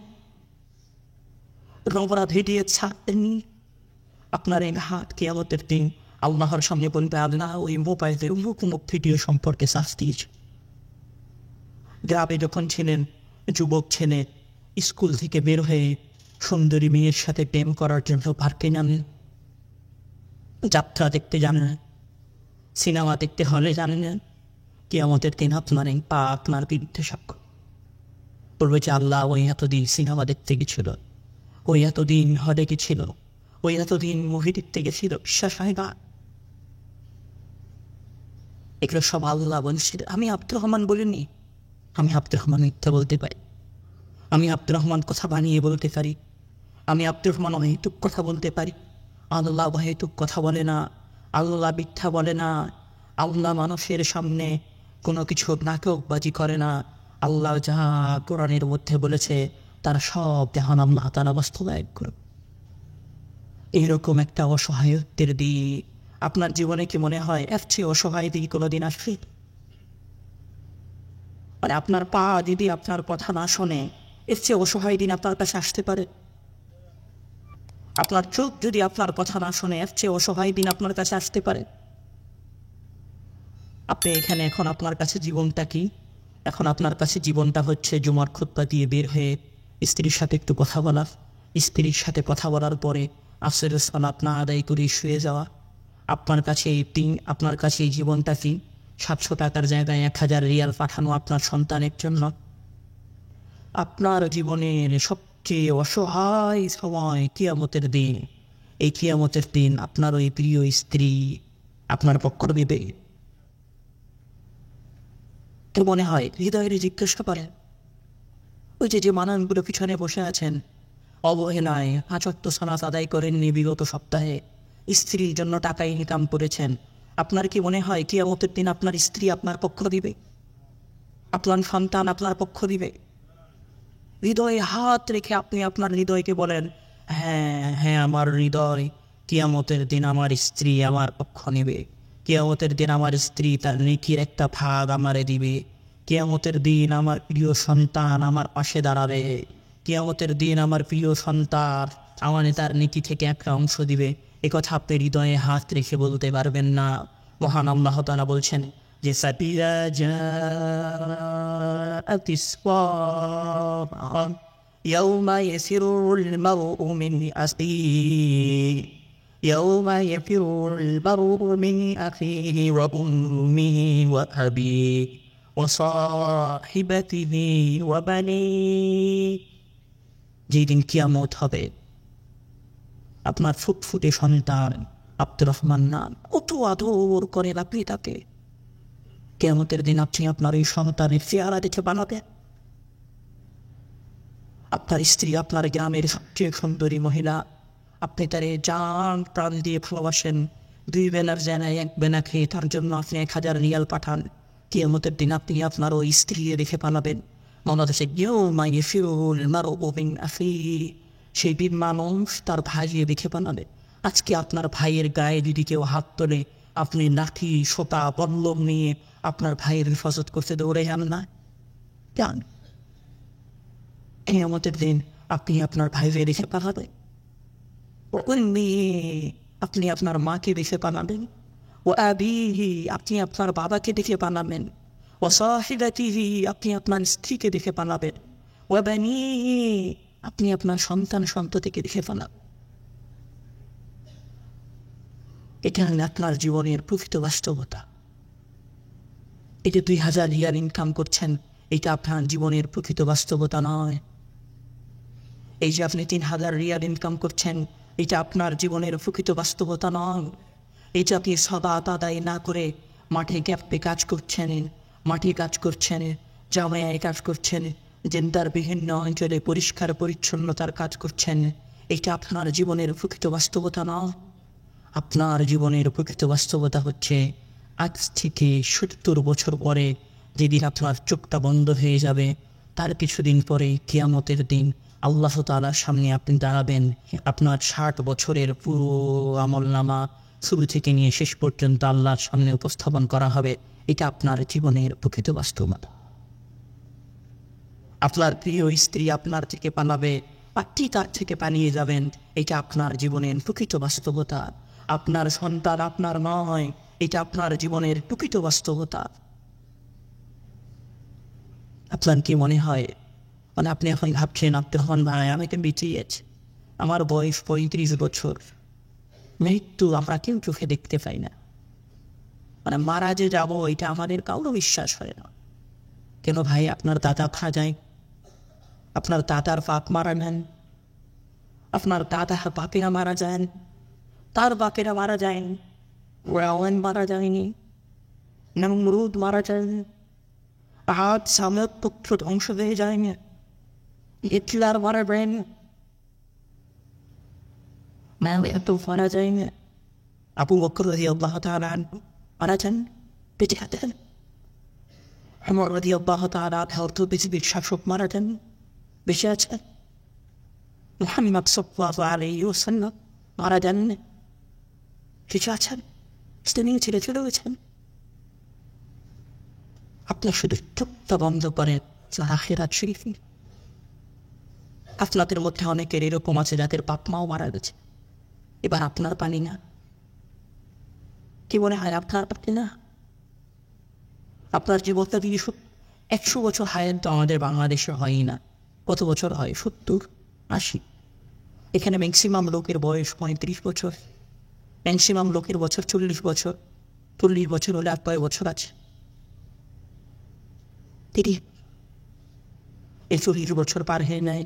রবরা ভিডিও ছাপ দেননি, আপনার এই হাত কিয়ামতের দিন আল্লাহর সামনে বলবে, আল্লাহ ওই মোবাইলে অমুক অমুক ভিডিও সম্পর্কে শাস্তি দিয়েছে। গ্রামে যখন ছিলেন, যুবক ছেলে স্কুল থেকে বের হয়ে সুন্দরী মেয়ের সাথে প্রেম করার জন্য পার্কে যান, যাত্রা দেখতে জানেন, সিনেমা দেখতে হলে জানেন, কিয়ামতের দিন আপনার এই পা আপনার বিরুদ্ধে সাক্ষ্য বলবে যে আল্লাহ ওই এতদিন সিনেমা দেখতে গেছিল, ওই এতদিন হলে গেছিল, ওই এতদিন মুভি দেখতে গেছিল, বিশ্বাস হয় না? এগুলো সব আল্লাহ বলছিল। আমি আব্দুর রহমান বলিনি, আমি আব্দুর রহমান মিথ্যা বলতে পারি, আমি আব্দুর রহমান কথা বানিয়ে বলতে পারি, আমি আব্দুর রহমান অহেতুক কথা বলতে পারি। আল্লাহ অহেতুক কথা বলে না, আল্লাহ মিথ্যা বলে না, আল্লাহ মানুষের সামনে কোনো কিছু নাটকবাজি করে না। আল্লাহ যা কোরআনের মধ্যে বলেছে তার সব দেহান আল্লাহ তাআলা বাস্তবায়ন করবে। এইরকম একটা অসহায়ত্বের দিক আপনার জীবনে কি মনে হয় এর চেয়ে অসহায় দিক কোনোদিন আসবে? মানে আপনার পা যদি আপনার কথা না শোনে, এর চেয়ে অসহায় দিন আপনার কাছে আসতে পারে? আপনার চোখ যদি আপনার কথা না শোনে, এর চেয়ে অসহায় দিন আপনার কাছে আসতে পারে? আপনি এখানে এখন আপনার কাছে জীবনটা কি? এখন আপনার কাছে জীবনটা হচ্ছে জুমার খুতবা দিয়ে বের হয়ে স্ত্রীর সাথে একটু কথা বলা, স্ত্রীর সাথে কথা বলার পরে আসরের সালাত না আদায় করে শুয়ে যাওয়া। আপনার কাছে আপনার কাছে এই জীবনটা কি? 700 টাকার জায়গায় 1000 রিয়াল পাঠানো আপনার সন্তানের জন্য। আপনার জীবনের সবচেয়ে অসহায় সময় কিয়ামতের দিন। এই কিয়ামতের দিন আপনার ওই প্রিয় স্ত্রী আপনার পক্ষ নেবে। তো মনে হয় হৃদয়ের জিজ্ঞাসা করে, ওই যে মানুষগুলো পিছনে বসে আছেন, অবহেলায় 5 ওয়াক্ত সালাত আদায় করেননি বিগত সপ্তাহে, স্ত্রীর জন্য টাকা ইনকাম করেছেন, আপনার কি মনে হয় কিয়ামতের দিন আপনার স্ত্রী আপনার পক্ষ দিবে? আপনার সন্তান আপনার পক্ষ দিবে? হৃদয়ে হাত রেখে আপনি আপনার হৃদয়কে বলেন, হ্যাঁ হ্যাঁ আমার হৃদয়, কিয়ামতের দিন আমার স্ত্রী আমার পক্ষ নেবে, কিয়ামতের দিন আমার স্ত্রী তার নেকির একটা ভাগ আমারে দিবে, কিয়ামতের দিন আমার প্রিয় সন্তান আমার পাশে দাঁড়াবে, কিয়ামতের দিন আমার প্রিয় সন্তান আমাকে তার নীতি থেকে একটা অংশ দিবে, একথা আপনি হৃদয়ে হাত রেখে বলতে পারবেন না। মহান আল্লাহ তাআলা বলছেন যে সাবিরা জাআতিস সাআহ ইয়াউমা ইয়াসিরুল মারউ মিন আখিহি يوم يفر المرء من أخيه وأمه وأبيه وصاحبته وبنيه যেদিন কিয়ামত হবে, আপনার ফুটফুটে সন্তান আব্দুর রহমান নাম কত আদর করেন আপনি তাকে। কিয়ামতের দিন আপনি আপনার এই সন্তানের চেহারা দেখে বানাবেন। আপনার স্ত্রী আপনার গ্রামের সবচেয়ে সুন্দরী মহিলা, আপনি তারে জান প্রাণ দিয়ে ভালোবাসেন, 2 বেলার জানায় 1 বেলা খেয়ে তার জন্য আপনি 1000 রিয়াল পাঠান। কিয়ামতের দিন আপনি আপনার ওই স্ত্রী রেখে পালাবেন। বাংলাদেশে ইয়াউমা ইয়াফিরুল মারউ মিন আখিহি, সেই দিন মানুষ তার ভাইকে রেখে পালাবে। আজকে আপনার ভাইয়ের গায়ে যদি কেউ হাত তোলে, আপনি লাঠি সোটা বল্লম নিয়ে আপনার ভাইয়ের হেফাজত করতে দৌড়ে যান না কেন? কিয়ামতের দিন আপনি আপনার ভাইকে রেখে পালাবেন। আপনি আপনার মাকে দেখে পালাবেন। ও আবিহি, আপনি আপনার বাবাকে দেখে পালাবেন। ও সাহিবাতিহি, আপনি আপনার স্ত্রীকে দেখে পালাবেন। ও বানিহি, আপনি আপনার সন্তান সন্ততিকে দেখে পালাবেন। এটা আপনার জীবনের প্রকৃত বাস্তবতা। এই যে 2000 রিয়াল ইনকাম করছেন, এটা আপনার জীবনের প্রকৃত বাস্তবতা নয়। এই যে আপনি 3000 রিয়াল ইনকাম করছেন, এটা আপনার জীবনের প্রকৃত বাস্তবতা নয়। এই যে আপনি সালাত আদায় না করে মাঠে ক্যাম্পে কাজ করছেন, মাঠে কাজ করছেন, জামায়ায় কাজ করছেন, জেন্দার বিভিন্ন অঞ্চলে পরিষ্কার পরিচ্ছন্নতার কাজ করছেন, এটা আপনার জীবনের প্রকৃত বাস্তবতা নয়। আপনার জীবনের প্রকৃত বাস্তবতা হচ্ছে আজ থেকে 70 বছর পরে যেদিন আপনার চোখটা বন্ধ হয়ে যাবে, তার কিছুদিন পরে কিয়ামতের দিন আল্লাহ তাআলার সামনে আপনি দাঁড়াবেন। আপনার 60 বছরের পুরো আমলনামা শুরু থেকে নিয়ে শেষ পর্যন্ত আল্লাহর সামনে উপস্থাপন করা হবে। এটা আপনার জীবনের প্রকৃত বাস্তবতা। আপনার প্রিয় স্ত্রী আপনার থেকে পালাবে, আপনি তার থেকে পালিয়ে যাবেন, এটা আপনার জীবনের প্রকৃত বাস্তবতা। আপনার সন্তান আপনার নয়, এটা আপনার জীবনের প্রকৃত বাস্তবতা। আপনার কি মনে হয়, মানে আপনি এখন ভাবছেন আপনি হন ভাই আমাকে বেঁচিয়েছে, আমার বয়স 35 বছর, মৃত্যু আমরা কেউ চোখে দেখতে পাই না, মানে মারা যে যাবো এটা আমাদের কারো বিশ্বাস হয় না। কেন ভাই? আপনার দাদা যায়, আপনার দাদার বাপ মারা নেন, আপনার দাদার বাপেরা মারা যান, তার বাপেরা মারা যায়, রাওয়ান মারা যায়নি, নমরুদ মারা যায়নি, আজ সাময়িক পুত্র ধ্বংস হয়ে যায়নি, হিটলার মারা যায়নি, এত মারা যায়নি, আবু বকর রাদিয়াল্লাহু তাআলা আনহু মারা যান, বেঁচে আছেন, ওমর রাদিয়াল্লাহু তাআলা আনহু পৃথিবীর শাসক মারা যান, বেঁচে আছেন, মুহাম্মদ সাল্লাল্লাহু আলাইহি ওয়াসাল্লাম মারা যান, বেঁচে আছেন, তিনি ছেড়ে চলে গেছেন। আপনার শুধু চোখটা বন্ধ করেন আখিরাত শরীফ। আপনাদের মধ্যে অনেকের এরকম আছে যাদের বাপ মাও মারা গেছে, এবার আপনার পানি না। কি মনে হয় আপনার পানি না? আপনার জীবনটা যদি 100 বছর হায়াত তো আমাদের বাংলাদেশে হয়ই না। কত বছর হয়? 70, 80। এখানে ম্যাক্সিমাম লোকের বয়স 35 বছর, ম্যাক্সিমাম লোকের বছর 40 বছর। 40 বছর হলে আর কয় বছর আছে? 30 বছর পার হয়ে নেয়,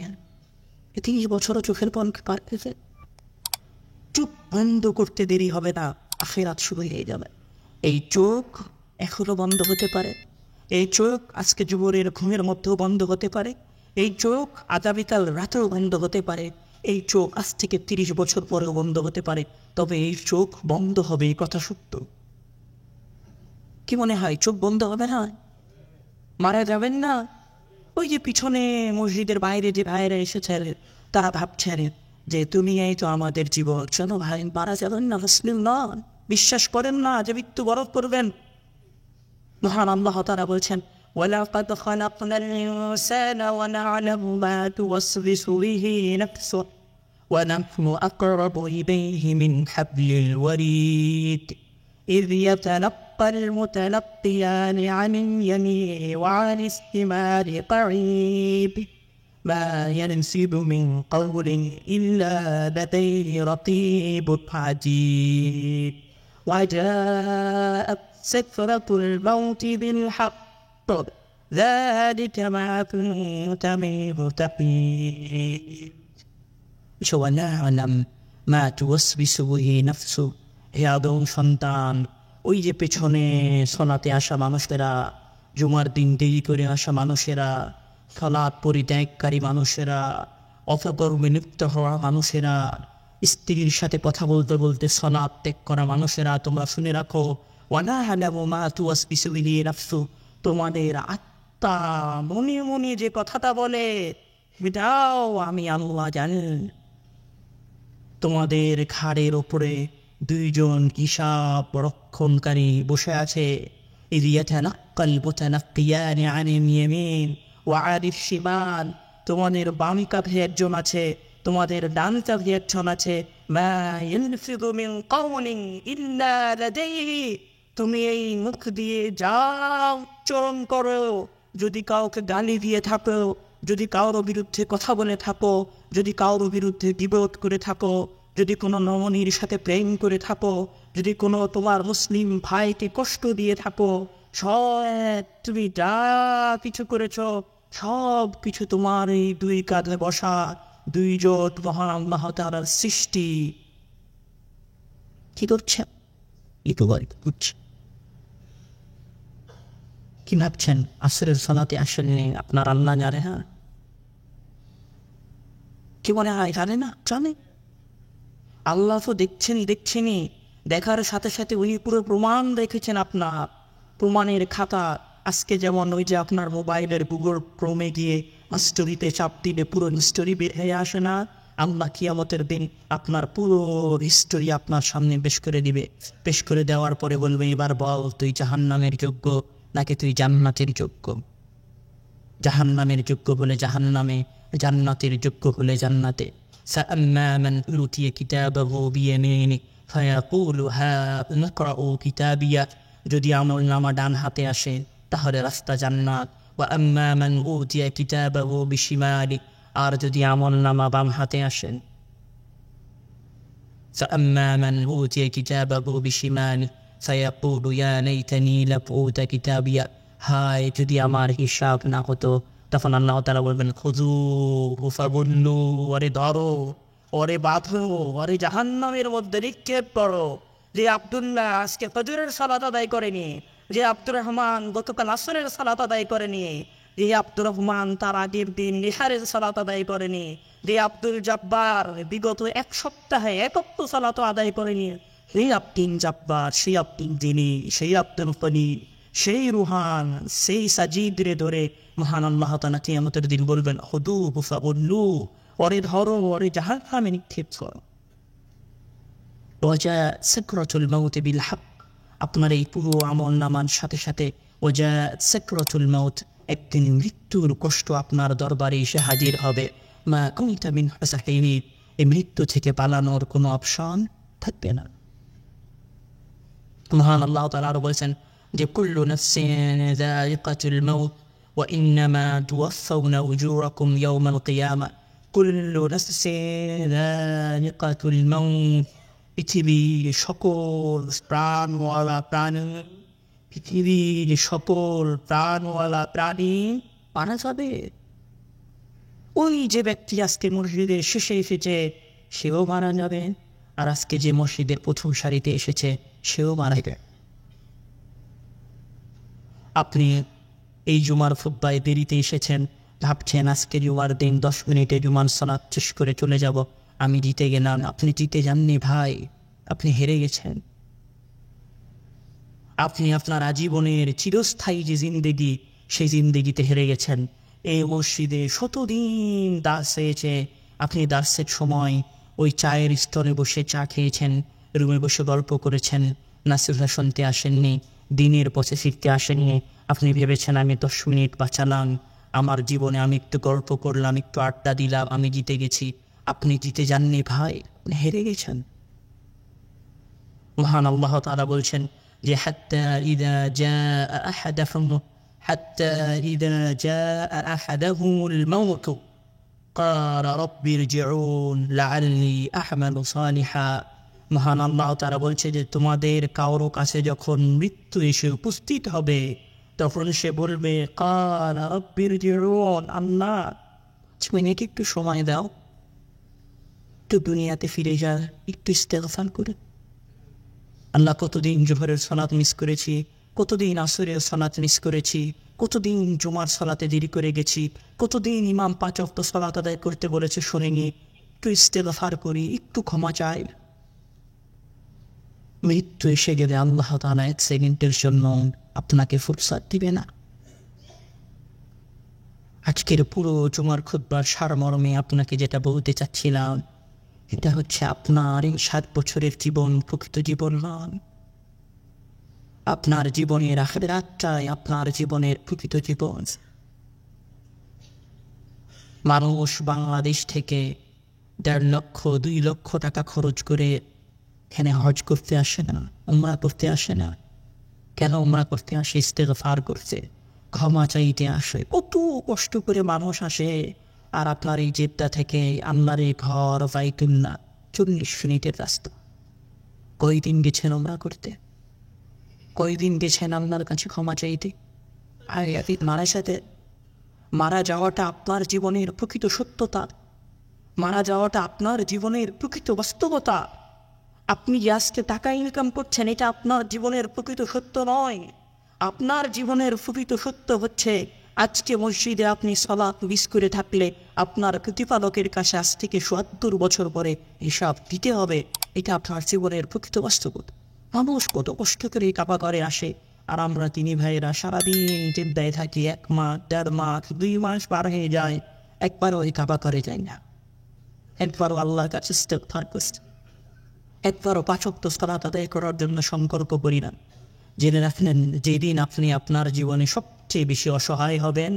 30 বছরও চোখের পলকে পার হয়েছে। চোখ বন্ধ করতে দেরি হবে না, আখিরাত শুরু হয়ে যাবে। এই চোখ এখনো বন্ধ হতে পারে, এই চোখ আজকে জীবনের ঘুমের মধ্যেও বন্ধ হতে পারে, এই চোখ আগামীকাল রাতেও বন্ধ হতে পারে, এই চোখ আজ থেকে 30 বছর পরেও বন্ধ হতে পারে। তবে এই চোখ বন্ধ হবে, এই কথা সত্য। কি মনে হয় চোখ বন্ধ হবে না? মারা যাবেন না? ওই যে পিছনে মসজিদের বাইরে যে ভাইরা এসেছেন, তারা ভাবছেন যে দুনিয়াই তো আমাদের জীবন, চলো ভাই মারা যাবেন না, মুসলিম নন, বিশ্বাস করেন না যে মৃত্যু বরফ করবেন। মহান আল্লাহ তাআলা বলছেন ولقد خلقنا الإنسان ونعلم ما توسوس به نفسه ونحن أقرب إليه من حبل الوريد إذ يتلقى المتلقيان عن اليمين وعن الشمال قعيد ما يلفظ من قول إلا لديه رقيب عتيد وجاءت سكرة الموت بالحق ذلك ما كنت منه تحيد ونعلم ما توسوس به نفسه হে আদম সন্তান, ওই যে পেছনে সলাতে আসা মানুষেরা, জুমার দিন দেরি করে আসা মানুষেরা, সলাৎ পরিত্যাগকারী মানুষেরা, অপকর্মে লিপ্ত হওয়া মানুষেরা, স্ত্রীর সাথে কথা বলতে বলতে সলাৎ ত্যাগ করা মানুষেরা, তোমরা শুনে রাখো, ওয়ানা'লামু মা তুওয়াসবিসু বিহি নাফসু, তোমাদের আত্মা মনে মনে যে কথাটা বলে সেটাও আমি আল্লাহ জানি। তোমাদের ঘাড়ের ওপরে দুইজন হিসাব রক্ষণকারী বসে আছে। ইয ইয়াতানাক্কাল মুতানাক্কিয়ানি আনিল ইয়ামিন ওয়া আনিশ শিমাল, তোমাদের বাম কাঁধে একজন আছে, তোমাদের ডান কাঁধে একজন আছে। মা ইয়ালফিযু মিন কাওলিন ইল্লা লাদাইহি, তুমি এই মুখ দিয়ে যা উচ্চারণ করো, যদি কাউকে গালি দিয়ে থাকো, যদি কারোর বিরুদ্ধে কথা বলে থাকো, যদি কারোর বিরুদ্ধে গীবত করে থাকো, যদি কোনো নমনীর সাথে প্রেম করে থাকো, যদি কোনো তোমার মুসলিম ভাইকে কষ্ট দিয়ে থাকো, সব তুমি যা কিছু করেছ সব কিছু তোমার এই দুই কাঁধে বসা দুইজন মহান আল্লাহ তাআলার সৃষ্টি কি করছে? কি ভাবছেন আসরের সালাতে আসেননি? আপনার আল্লাহ জানে। হ্যাঁ, কি মনে হয় জানে না? জানে। আল্লাহ তো দেখছেনই, দেখার সাথে সাথে উনি পুরো প্রমাণ রেখেছেন আপনার, প্রমাণের খাতা। আজকে যেমন ওই যে আপনার মোবাইলের গুগল ক্রোমে গিয়ে হিস্টোরিতে চাপ দিলে পুরো হিস্টোরি বের হয়ে আসে না? আল্লাহ কিয়ামতের দিন আপনার পুরো হিস্টোরি আপনার সামনে পেশ করে দিবে। পেশ করে দেওয়ার পরে বলবে, এবার বল তুই জাহান্নামের যোগ্য নাকি তুই জান্নাতের যোগ্য? জাহান্নামের যোগ্য হলে জাহান্নামে, জান্নাতের যোগ্য হলে জান্নাতে। فأما من أوتي كتابه بيمينه فيقول هاؤم اقرءوا كتابيه, যদি আমলনামা ডান হাতে আসে তাহলে রাস্তা জান্নাত। وأما من أوتي كتابه بشماله, আর যদি আমলনামা বাম হাতে আসে, فأما من أوتي كتابه بشماله فيقول يا ليتني لم أوت كتابيه, হায় যদি আমার হিসাব না হতো। তখন আল্লাহ তাআলা বলবেন, খুযূহু ফাগুল্লু, ওরে ধরো, ওরে বাঁধো, ওরে জাহান্নামের মধ্যে নিক্ষেপ করো। যে আব্দুল্লাহ আজকে ফজরের সালাত আদায় করেনি, যে আব্দুর রহমান গতকাল আসরের সালাত আদায় করেনি, যে আব্দুর রহমান তার আগের দিন ইশারের সালাত আদায় করেনি, যে আব্দুল জব্বার বিগত এক সপ্তাহে একত্র সালাত আদায় করেনি, সেই আব্দুল জব্বার, সেই আব্দুল যিনি, সেই আব্দুল গনি, সেই রুহান, সেই সাজিদরে ধরে মহান আল্লাহ তাআলা কিয়ামতের দিন বলবেন, খুযূহু ফাগুল্লু, ওরে ধরো, ওরে জাহান্নামে নিক্ষেপ করো। ওয়াজাআত সাকরাতুল মাউত বিল হক, আপনার এই পুরো আমলনামার সাথে সাথে ওয়াজাআত সাকরাতুল মাউত, একদিন মৃত্যুর কষ্ট আপনার দরবারে এসে হাজির হবে। মা কুনতা মিনহু তাহীদ, এই মৃত্যু থেকে পালানোর কোনো অপশন থাকবে না। মহান আল্লাহ তাআলা আরো বলেছেন যে কুল্লু নাফসিন যায়িকাতুল মাউত ওয়া ইন্নামা তুওয়াফাউনা উজুরাকুম ইয়াওমাল কিয়ামা, কুল্লু নাফসিন যায়িকাতুল মাউত, পৃথিবীর সকল প্রাণওয়ালা প্রাণী, পৃথিবীর সকল প্রাণওয়ালা প্রাণী মারা যাবে। ওই যে ব্যক্তি আজকে মসজিদের শেষে এসেছে সেও মারা যাবে, আর আজকে যে মসজিদের প্রথম সারিতে এসেছে সেও মারা যাবে। আপনি এই জুমার খুতবায় দেরিতে এসেছেন, ভাবছেন আজকে জুমার দিন 10 মিনিটে জুমার সালাত শেষ করে চলে যাব, আমি জিতে গেলাম। আপনি জিতে যাননি ভাই, আপনি হেরে গেছেন। আপনি আপনার আজীবনের চিরস্থায়ী যে জিন্দেগি, সেই জিন্দেগিতে হেরে গেছেন। এই মসজিদে শতদিন দাস হয়েছে, আপনি দাসের সময় ওই চায়ের স্তরে বসে চা খেয়েছেন, রুমে বসে গল্প করেছেন, নাসিহা শুনতে আসেননি, দিনের পথে ফিরতে আসেনি। আপনি ভেবেছেন আমি 10 মিনিট বাঁচালাম, আমার জীবনে আমি একটু গল্প করলাম, একটু আড্ডা দিলাম, আমি জিতে গেছি। আপনি জিতে যাননি ভাই, আপনি হেরে গেছেন। মহান আল্লাহ তাআলা বলছেন যে হাত্তা ইযা জাআ আহাদাহুমুল মাউত ক্বালা রাব্বি ইরজিউন লাআল্লি আ'মালু সালিহা। মহান আল্লাহ তাআলা বলছে যে তোমাদের কারো কাছে যখন মৃত্যু এসে উপস্থিত হবে তখন সে বলবে ক্বালা রাব্বি ইরজিউন, আল্লাহ তুমি একটু সময় দাও, একটু দুনিয়াতে ফিরে যা, একটু ইস্তেগফার করে। আল্লাহ কতদিন জোহরের সালাত মিস করেছি, কতদিন আসরের সালাত মিস করেছি, কতদিন জুমার সালাতে দেরি করে গেছি, কতদিন ইমাম 5 ওয়াক্ত সালাত আদায় করতে বলেছে শুনিনি, একটু ইস্তেগফার করি, একটু ক্ষমা চাই। মৃত্যু এসে গেলে আল্লাহ তাআলা 1 সেকেন্ডের জন্য আপনাকে ফুরসাত দিবে না। আজকের পুরো জুমার খুতবার সারমর্মে আপনাকে যেটা বলতে চাচ্ছিলাম, এটা হচ্ছে আপনার এই 7 বছরের জীবন প্রকৃত জীবন নয়। আপনার জীবনের আখিরাতটাই আপনার জীবনের প্রকৃত জীবন। মানুষ বাংলাদেশ থেকে 1.5 লক্ষ 2 লক্ষ টাকা খরচ করে এখানে হজ করতে আসে না, উমরা করতে আসে না। কেন উমরা করতে আসে? ইস্তেগফার করতে, ক্ষমা চাইতে আসে। কত কষ্ট করে মানুষ আসে। আর আপনার এই জেদ্দা থেকে আল্লাহর এই ঘর বাইতুল্লাহ 40 মিনিটের রাস্তা। কয়দিন গেছেন উমরা করতে? কয়দিন গেছেন আল্লাহর কাছে ক্ষমা চাইতে? আর মারা সাথে মারা যাওয়াটা আপনার জীবনের প্রকৃত সত্যতা, মারা যাওয়াটা আপনার জীবনের প্রকৃত বাস্তবতা। আপনি যে আজকে টাকা ইনকাম করছেন এটা আপনার জীবনের প্রকৃত সত্য নয়। আপনার জীবনের প্রকৃত সত্য হচ্ছে আজকে মসজিদে আপনি সালাত মিস করে থাকলে আপনার প্রতিপালকের কাছে আজ থেকে ৭০ বছর পরে হিসাব দিতে হবে। এটা আপনার জীবনের প্রকৃত বাস্তবতা। মানুষ কত কষ্ট করে কাবা করে আসে, আর আমরা 3 ভাইয়েরা সারাদিন চিন্তায় থাকি। 1 মাস 1.5 মাস 2 মাস পার হয়ে যায়, একবারও ওই কাবা করে যায় না, একবারও আল্লাহর কাছে ইস্তেগফার করছি, একবারও 5 ওয়াক্ত সালাত আদায় করার জন্য সংকল্প করি না। জেনে রাখলেন, যেদিন আপনি আপনার জীবনে সবচেয়ে বেশি অসহায় হবেন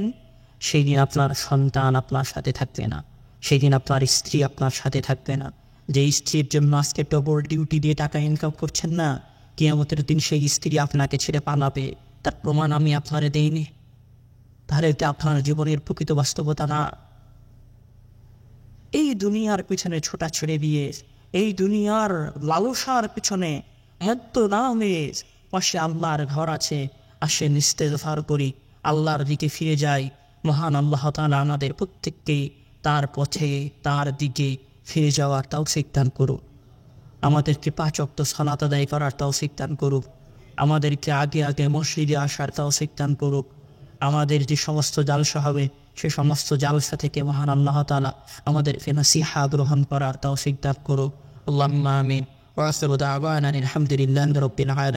সেই দিন আপনার সন্তান আপনার সাথে থাকবে না, সেই দিন আপনার স্ত্রী আপনার সাথে থাকবে না। যে স্ত্রীর জন্য আজকে ডবল ডিউটি দিয়ে টাকা ইনকাম করছেন না, কিয়ামতের দিন সেই স্ত্রী আপনাকে ছেড়ে পালাবে। তার প্রমাণ আমি আপনারে দেইনি, তাহলে এটা আপনার জীবনের প্রকৃত বাস্তবতা না। এই দুনিয়ার পিছনে ছোটা ছেড়ে দিয়ে, এই দুনিয়ার লালসার পিছনে এত না হয়ে পাশে আল্লাহর ঘর আছে, আসেন ইস্তেগফার করি, আল্লাহর দিকে ফিরে যাই। মহান আল্লাহ তাআলা আমাদের প্রত্যেককে তার পথে তার দিকে ফিরে যাওয়ার তৌফিক দান করুক। আমাদেরকে 5 ওয়াক্ত সালাত আদায় করার তৌফিক দান করুক। আমাদেরকে আগে আগে মসজিদে আসার তৌফিক দান করুক। আমাদের যে সমস্ত জালসা হবে সে সমস্ত জালসা থেকে মহান আল্লাহ তাআলা আমাদেরকে নসিহা গ্রহণ করার তৌফিক দান করুক। আল্লাহুম্মা আমিন। ওয়া আসিরু দাওয়ানা আলহামদুলিল্লাহি রাব্বিল আলামিন।